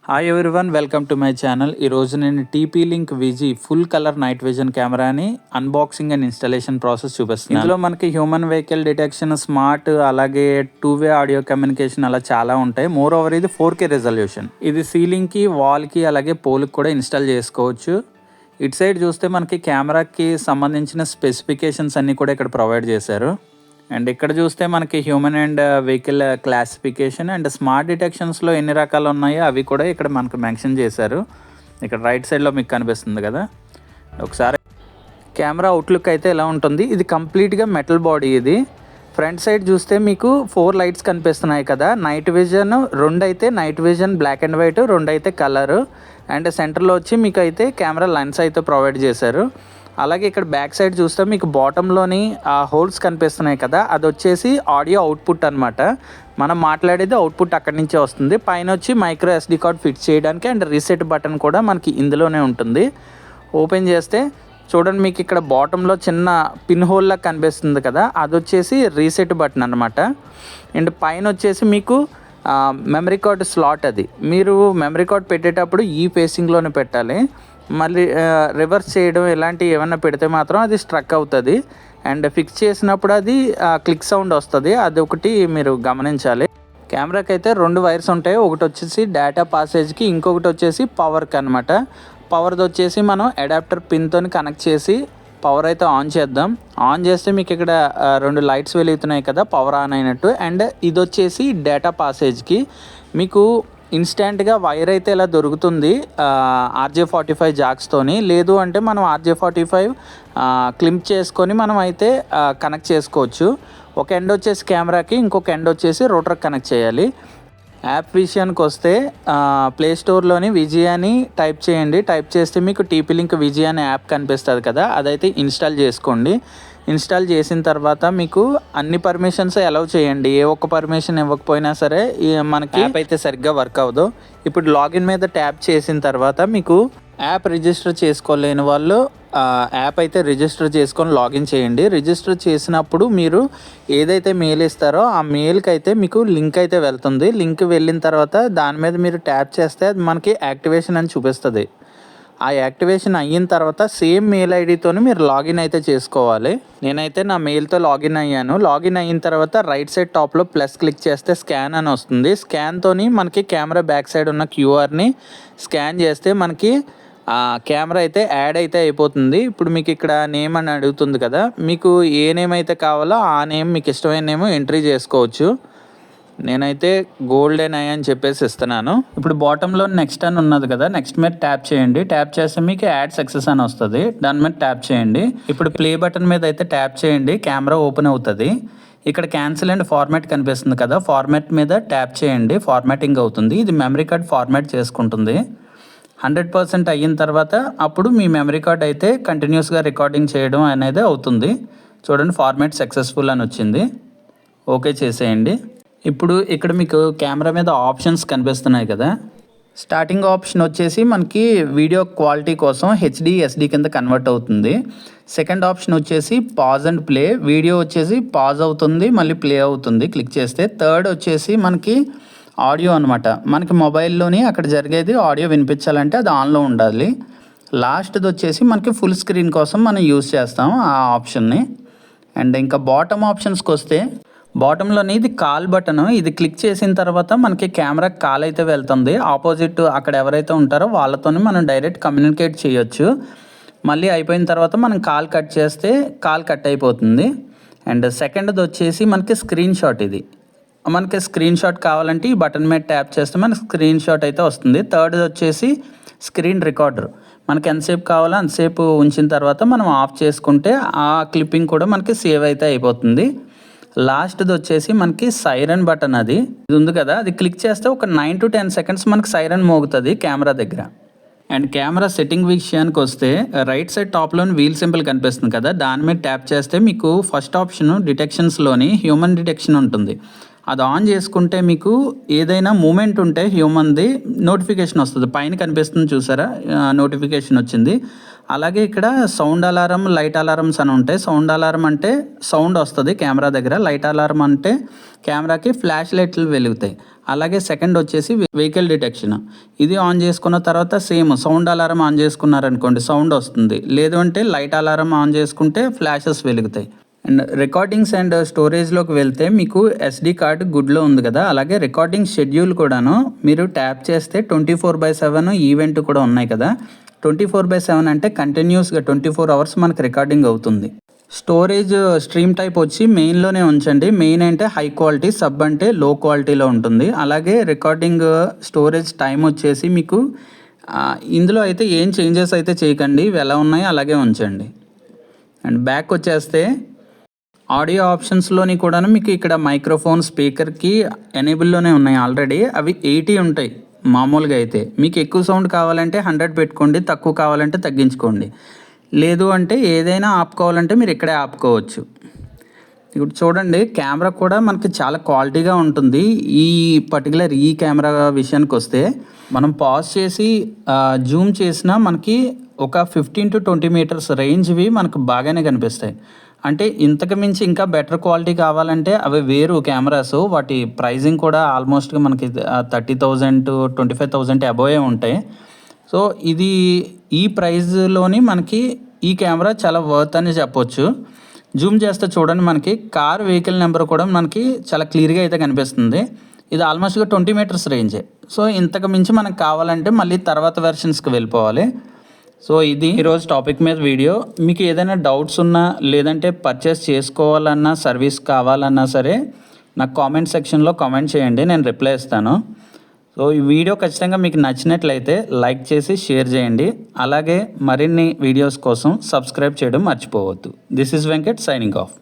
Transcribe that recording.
Hi everyone, welcome to my channel. ఈరోజు నేను TP link Vigi full colour night vision కెమెరాని unboxing and installation process చూపిస్తున్నాను. ఇందులో మనకి హ్యూమన్ వెహికల్ డిటెక్షన్, స్మార్ట్, అలాగే 2-వే ఆడియో కమ్యూనికేషన్ అలా చాలా ఉంటాయి. మోర్ ఓవర్ ఇది 4K రెజల్యూషన్. ఇది సీలింగ్కి, వాల్కి, అలాగే పోల్కి కూడా ఇన్స్టాల్ చేసుకోవచ్చు. ఇటు సైడ్ చూస్తే మనకి కెమెరాకి సంబంధించిన స్పెసిఫికేషన్స్ అన్నీ కూడా ఇక్కడ ప్రొవైడ్ చేశారు. అండ్ ఇక్కడ చూస్తే మనకి human and vehicle classification and smart డిటెక్షన్స్లో ఎన్ని రకాలు ఉన్నాయో అవి కూడా ఇక్కడ మనకు మెన్షన్ చేశారు. ఇక్కడ రైట్ సైడ్లో మీకు కనిపిస్తుంది కదా. ఒకసారి కెమెరా అవుట్లుక్ అయితే ఎలా ఉంటుంది. ఇది కంప్లీట్గా మెటల్ బాడీ. ఇది ఫ్రంట్ సైడ్ చూస్తే మీకు 4 లైట్స్ కనిపిస్తున్నాయి కదా. నైట్ విజన్ 2 అయితే night vision black and white, 2 అయితే కలరు. అండ్ సెంటర్లో వచ్చి మీకు అయితే కెమెరా లెన్స్ అయితే ప్రొవైడ్ చేశారు. అలాగే ఇక్కడ బ్యాక్ సైడ్ చూస్తే మీకు బాటంలోని హోల్స్ కనిపిస్తున్నాయి కదా, అది వచ్చేసి ఆడియో అవుట్పుట్ అనమాట. మనం మాట్లాడేది అవుట్పుట్ అక్కడి నుంచే వస్తుంది. పైన వచ్చి మైక్రో SD కార్డ్ ఫిట్ చేయడానికి అండ్ రీసెట్ బటన్ కూడా మనకి ఇందులోనే ఉంటుంది. ఓపెన్ చేస్తే చూడండి, మీకు ఇక్కడ బాటంలో చిన్న పిన్ హోల్లా కనిపిస్తుంది కదా, అది వచ్చేసి రీసెట్ బటన్ అనమాట. అండ్ పైన వచ్చేసి మీకు మెమరీ కార్డ్ స్లాట్. అది మీరు మెమరీ కార్డ్ పెట్టేటప్పుడు ఈ ఫేసింగ్లోనే పెట్టాలి. మళ్ళీ రివర్స్ చేయడం ఇలాంటివి ఏమన్నా పెడితే మాత్రం అది స్ట్రక్ అవుతుంది. అండ్ ఫిక్స్ చేసినప్పుడు అది క్లిక్ సౌండ్ వస్తుంది. అది ఒకటి మీరు గమనించాలి. కెమెరాకి అయితే 2 వైర్స్ ఉంటాయి. ఒకటి వచ్చేసి డేటా పాసేజ్కి, ఇంకొకటి వచ్చేసి పవర్కి అనమాట. పవర్ది వచ్చేసి మనం అడాప్టర్ పిన్తో కనెక్ట్ చేసి పవర్ అయితే ఆన్ చేద్దాం. ఆన్ చేస్తే మీకు ఇక్కడ 2 లైట్స్ వెలుగుతున్నాయి కదా, పవర్ ఆన్ అయినట్టు. అండ్ ఇది వచ్చేసి డేటా పాసేజ్కి మీకు ఇన్స్టెంట్గా వైర్ అయితే ఇలా దొరుకుతుంది RJ45 జాక్స్తోని. లేదు అంటే మనం RJ45 క్లింప్ చేసుకొని మనం అయితే కనెక్ట్ చేసుకోవచ్చు. ఒక ఎండ్ వచ్చేసి కెమెరాకి, ఇంకొక ఎండ్ వచ్చేసి రోటర్కి కనెక్ట్ చేయాలి. యాప్ విషయానికి వస్తే ప్లే స్టోర్లోని విజీ అని టైప్ చేయండి. టైప్ చేస్తే మీకు టీపీ లింక్ విజీ అనే యాప్ కనిపిస్తుంది కదా, అదైతే ఇన్స్టాల్ చేసుకోండి. ఇన్స్టాల్ చేసిన తర్వాత మీకు అన్ని పర్మిషన్స్ అలౌ చేయండి. ఏ ఒక్క పర్మిషన్ ఇవ్వకపోయినా సరే మనకి యాప్ అయితే సరిగ్గా వర్క్ అవ్వదు. ఇప్పుడు లాగిన్ మీద ట్యాప్ చేసిన తర్వాత మీకు యాప్ రిజిస్టర్ చేసుకోలేని వాళ్ళు యాప్ అయితే రిజిస్టర్ చేసుకొని లాగిన్ చేయండి. రిజిస్టర్ చేసినప్పుడు మీరు ఏదైతే మెయిల్ ఇస్తారో ఆ మెయిల్కి అయితే మీకు లింక్ అయితే వెళ్తుంది. లింక్ వెళ్ళిన తర్వాత దాని మీద మీరు ట్యాప్ చేస్తే అది మనకి యాక్టివేషన్ అని చూపిస్తుంది. ఆ యాక్టివేషన్ అయిన తర్వాత సేమ్ మెయిల్ ఐడితోని మీరు లాగిన్ అయితే చేసుకోవాలి. నేనైతే నా మెయిల్తో లాగిన్ అయ్యాను. లాగిన్ అయిన తర్వాత రైట్ సైడ్ టాప్లో ప్లస్ క్లిక్ చేస్తే స్కాన్ అని వస్తుంది. స్కాన్తోని మనకి కెమెరా బ్యాక్ సైడ్ ఉన్న QRని స్కాన్ చేస్తే మనకి కెమెరా అయితే యాడ్ అయితే అయిపోతుంది. ఇప్పుడు మీకు ఇక్కడ నేమ్ అని అడుగుతుంది కదా, మీకు ఏ నేమ్ అయితే కావాలో ఆ నేమ్, మీకు ఇష్టమైన నేమ్ ఎంట్రీ చేసుకోవచ్చు. నేనైతే గోల్డెన్ ఐ అని చెప్పేసి ఇస్తున్నాను. ఇప్పుడు బాటంలో నెక్స్ట్ అని ఉన్నది కదా, నెక్స్ట్ మీద ట్యాప్ చేయండి. ట్యాప్ చేస్తే మీకు యాడ్ సక్సెస్ అని వస్తుంది. దాని మీద ట్యాప్ చేయండి. ఇప్పుడు ప్లే బటన్ మీద అయితే ట్యాప్ చేయండి, కెమెరా ఓపెన్ అవుతుంది. ఇక్కడ క్యాన్సిల్ అండ్ ఫార్మాట్ కనిపిస్తుంది కదా, ఫార్మాట్ మీద ట్యాప్ చేయండి. ఫార్మాటింగ్ అవుతుంది. ఇది మెమరీ కార్డ్ ఫార్మాట్ చేసుకుంటుంది. 100% అయిన తర్వాత అప్పుడు మీ మెమరీ కార్డ్ అయితే కంటిన్యూస్గా రికార్డింగ్ చేయడం అనేది అవుతుంది. చూడండి, ఫార్మాట్ సక్సెస్ఫుల్ అని వచ్చింది. ఓకే చేసేయండి. ఇప్పుడు ఇక్కడ మీకు కెమెరా మీద ఆప్షన్స్ కనిపిస్తున్నాయి కదా. స్టార్టింగ్ ఆప్షన్ వచ్చేసి మనకి వీడియో క్వాలిటీ కోసం HD SD కింద కన్వర్ట్ అవుతుంది. సెకండ్ ఆప్షన్ వచ్చేసి పాజ్ అండ్ ప్లే, వీడియో వచ్చేసి పాజ్ అవుతుంది మళ్ళీ ప్లే అవుతుంది క్లిక్ చేస్తే. థర్డ్ వచ్చేసి మనకి ఆడియో అనమాట. మనకి మొబైల్లోని అక్కడ జరిగేది ఆడియో వినిపించాలంటే అది ఆన్లో ఉండాలి. లాస్ట్ది వచ్చేసి మనకి ఫుల్ స్క్రీన్ కోసం మనం యూజ్ చేస్తాం ఆ ఆప్షన్ని. అండ్ ఇంకా బాటమ్ ఆప్షన్స్కి వస్తే బాటంలోని ఇది కాల్ బటన్. ఇది క్లిక్ చేసిన తర్వాత మనకి కెమెరా కాల్ అయితే వెళ్తుంది. ఆపోజిట్ అక్కడ ఎవరైతే ఉంటారో వాళ్ళతోనే మనం డైరెక్ట్ కమ్యూనికేట్ చేయొచ్చు. మళ్ళీ అయిపోయిన తర్వాత మనం కాల్ కట్ చేస్తే కాల్ కట్ అయిపోతుంది. అండ్ సెకండ్ది వచ్చేసి మనకి స్క్రీన్ షాట్. ఇది మనకి స్క్రీన్ షాట్ కావాలంటే ఈ బటన్ మీద ట్యాప్ చేస్తే మనకి స్క్రీన్ షాట్ అయితే వస్తుంది. థర్డ్ది వచ్చేసి స్క్రీన్ రికార్డర్. మనకి ఎంతసేపు కావాలో అంతసేపు ఉంచిన తర్వాత మనం ఆఫ్ చేసుకుంటే ఆ క్లిప్పింగ్ కూడా మనకి సేవ్ అయితే అయిపోతుంది. లాస్ట్ది వచ్చేసి మనకి సైరన్ బటన్. అది ఉంది కదా, అది క్లిక్ చేస్తే ఒక 9 to 10 సెకండ్స్ మనకి సైరన్ మోగుతుంది కెమెరా దగ్గర. అండ్ కెమెరా సెట్టింగ్ విషయానికి వస్తే రైట్ సైడ్ టాప్లోని వీల్ సింబల్ కనిపిస్తుంది కదా, దాని మీద ట్యాప్ చేస్తే మీకు ఫస్ట్ ఆప్షన్ డిటెక్షన్స్లోని హ్యూమన్ డిటెక్షన్ ఉంటుంది. అది ఆన్ చేసుకుంటే మీకు ఏదైనా మూమెంట్ ఉంటే హ్యూమన్ది నోటిఫికేషన్ వస్తుంది. పైన కనిపిస్తుంది చూసారా, నోటిఫికేషన్ వచ్చింది. అలాగే ఇక్కడ సౌండ్ అలారం, లైట్ అలారమ్స్ అని ఉంటాయి. సౌండ్ అలారం అంటే సౌండ్ వస్తుంది కెమెరా దగ్గర, లైట్ అలారం అంటే కెమెరాకి ఫ్లాష్ లైట్లు వెలుగుతాయి. అలాగే సెకండ్ వచ్చేసి వెహికల్ డిటెక్షన్. ఇది ఆన్ చేసుకున్న తర్వాత సేమ్ సౌండ్ అలారం ఆన్ చేసుకున్నారనుకోండి సౌండ్ వస్తుంది, లేదు అంటే లైట్ అలారం ఆన్ చేసుకుంటే ఫ్లాషెస్ వెలుగుతాయి. అండ్ రికార్డింగ్స్ అండ్ స్టోరేజ్లోకి వెళ్తే మీకు SD కార్డ్ గుడ్లో ఉంది కదా, అలాగే రికార్డింగ్ షెడ్యూల్ కూడాను మీరు ట్యాప్ చేస్తే 24/7 ఈవెంట్ కూడా ఉన్నాయి కదా. 24/7 అంటే కంటిన్యూస్గా 24 అవర్స్ మనకు రికార్డింగ్ అవుతుంది. స్టోరేజ్ స్ట్రీమ్ టైప్ వచ్చి మెయిన్లోనే ఉంచండి. మెయిన్ అంటే హై క్వాలిటీ, సబ్ అంటే లో క్వాలిటీలో ఉంటుంది. అలాగే రికార్డింగ్ స్టోరేజ్ టైం వచ్చేసి మీకు ఇందులో అయితే ఏం చేంజెస్ అయితే చేయకండి, ఇవి ఎలా ఉన్నాయో అలాగే ఉంచండి. అండ్ బ్యాక్ వచ్చేస్తే ఆడియో ఆప్షన్స్లోని కూడా మీకు ఇక్కడ మైక్రోఫోన్, స్పీకర్కి ఎనేబుల్లోనే ఉన్నాయి ఆల్రెడీ. అవి 80 ఉంటాయి మామూలుగా అయితే. మీకు ఎక్కువ సౌండ్ కావాలంటే 100 పెట్టుకోండి, తక్కువ కావాలంటే తగ్గించుకోండి. లేదు అంటే ఏదైనా ఆపుకోవాలంటే మీరు ఇక్కడే ఆపుకోవచ్చు. ఇప్పుడు చూడండి కెమెరా కూడా మనకి చాలా క్వాలిటీగా ఉంటుంది. ఈ పర్టికులర్ ఈ కెమెరా విషయానికి వస్తే మనం పాజ్ చేసి జూమ్ చేసినా మనకి ఒక 15 to 20 మీటర్స్ రేంజ్వి మనకు బాగానే కనిపిస్తాయి. అంటే ఇంతకు మించి ఇంకా బెటర్ క్వాలిటీ కావాలంటే అవి వేరు కెమెరాస్, వాటి ప్రైజింగ్ కూడా ఆల్మోస్ట్గా మనకి 30,000 to 25,000 అబోవే ఉంటాయి. సో ఇది ఈ ప్రైజ్లోని మనకి ఈ కెమెరా చాలా వర్త్ అని చెప్పొచ్చు. జూమ్ చేస్తే చూడండి మనకి కార్ వెహికల్ నెంబర్ కూడా మనకి చాలా క్లియర్గా అయితే కనిపిస్తుంది. ఇది ఆల్మోస్ట్గా 20 మీటర్స్ రేంజే. సో ఇంతకు మించి మనకు కావాలంటే మళ్ళీ తర్వాత వెర్షన్స్కి వెళ్ళిపోవాలి. సో ఇది ఈరోజు టాపిక్ మీద వీడియో. మీకు ఏదైనా డౌట్స్ ఉన్నా లేదంటే పర్చేస్ చేసుకోవాలన్నా సర్వీస్ కావాలన్నా సరే నాకు కామెంట్ సెక్షన్లో కామెంట్ చేయండి, నేను రిప్లై ఇస్తాను. సో ఈ వీడియో ఖచ్చితంగా మీకు నచ్చినట్లయితే లైక్ చేసి షేర్ చేయండి. అలాగే మరిన్ని వీడియోస్ కోసం సబ్స్క్రైబ్ చేయడం మర్చిపోవద్దు. This is Venkat signing off.